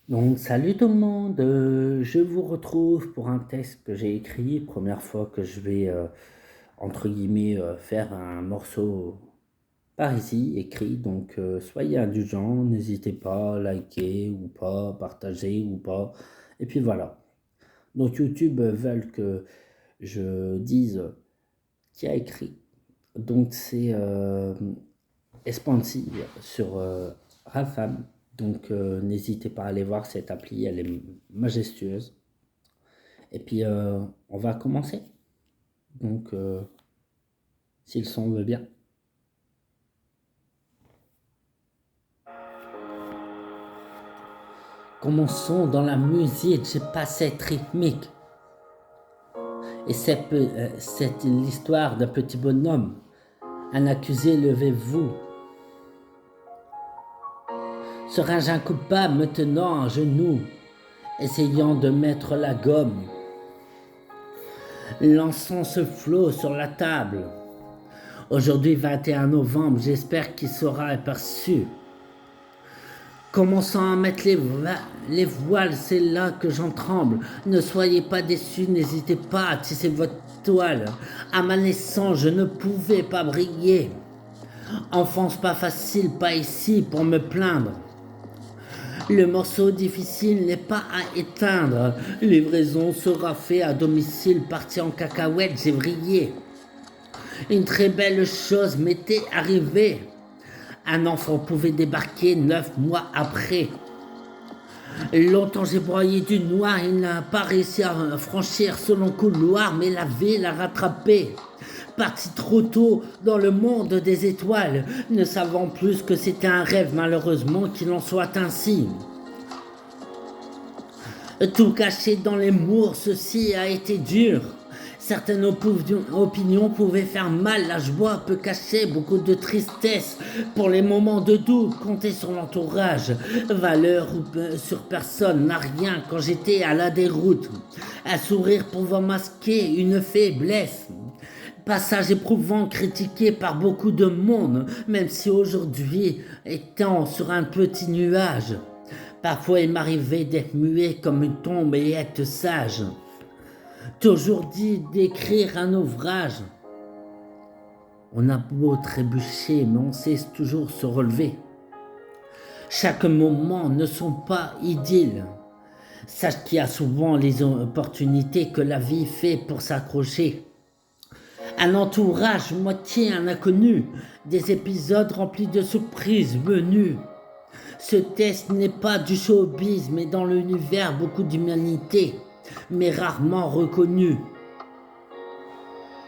Donc, salut tout le monde, je vous retrouve pour un texte que j'ai écrit, première fois que je vais, entre guillemets, faire un morceau par ici, écrit, donc soyez indulgents, n'hésitez pas à liker ou pas, partager ou pas, et puis voilà. Donc YouTube veulent que je dise qui a écrit, donc c'est Espansi sur Rafam. Donc n'hésitez pas à aller voir cette appli, elle est majestueuse. Et puis on va commencer. Donc si le son veut bien. Commençons dans la musique, j'ai pas cette rythmique. Et c'est l'histoire d'un petit bonhomme. Un accusé, levez-vous. Serais-je un coupable me tenant à genoux, essayant de mettre la gomme, lançant ce flot sur la table. Aujourd'hui 21 novembre, j'espère qu'il sera aperçu. Commençant à mettre les voiles, c'est là que j'en tremble. Ne soyez pas déçus, n'hésitez pas à tisser votre toile. À ma naissance, je ne pouvais pas briller. Enfance pas facile, pas ici pour me plaindre. Le morceau difficile n'est pas à éteindre. Livraison sera fait à domicile, parti en cacahuète, j'ai vrillé. Une très belle chose m'était arrivée. Un enfant pouvait débarquer 9 mois après. Longtemps j'ai broyé du noir, il n'a pas réussi à franchir selon couloir, mais la vie l'a rattrapé. Parti trop tôt dans le monde des étoiles, ne savant plus que c'était un rêve, malheureusement qu'il en soit ainsi. Tout caché dans les mours, ceci a été dur. Certaines opinions pouvaient faire mal, la joie peut cacher beaucoup de tristesse. Pour les moments de doute, compter sur l'entourage. Valeur sur personne n'a rien quand j'étais à la déroute. Un sourire pouvant masquer une faiblesse. Passage éprouvant critiqué par beaucoup de monde, même si aujourd'hui étant sur un petit nuage. Parfois il m'arrivait d'être muet comme une tombe et être sage. Toujours dit d'écrire un ouvrage. On a beau trébucher, mais on sait toujours se relever. Chaque moment ne sont pas idylles. Sache qu'il y a souvent les opportunités que la vie fait pour s'accrocher. Un entourage, moitié un inconnu, des épisodes remplis de surprises venues. Ce test n'est pas du showbiz, mais dans l'univers beaucoup d'humanité, mais rarement reconnue.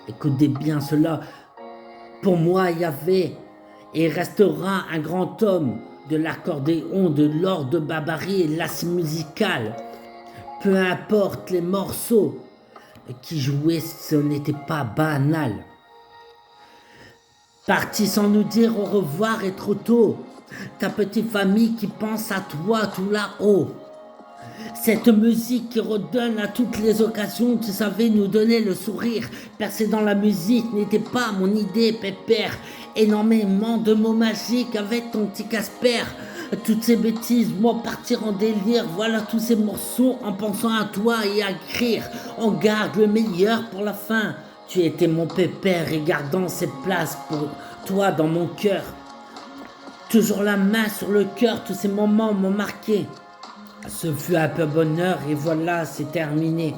Écoutez bien cela, pour moi il y avait et restera un grand homme de l'accordéon, de l'or de Babary et l'as musical. Peu importe les morceaux qui jouaient, ce n'était pas banal. Parti sans nous dire au revoir et trop tôt. Ta petite famille qui pense à toi tout là-haut. Cette musique qui redonne à toutes les occasions, tu savais nous donner le sourire. Percer dans la musique n'était pas mon idée, pépère. Énormément de mots magiques avec ton petit Casper. Toutes ces bêtises, moi partir en délire. Voilà tous ces morceaux en pensant à toi et à écrire. On garde le meilleur pour la fin. Tu étais mon pépère et gardant cette place pour toi dans mon cœur. Toujours la main sur le cœur, tous ces moments m'ont marqué. Ce fut un peu bonheur et voilà, c'est terminé.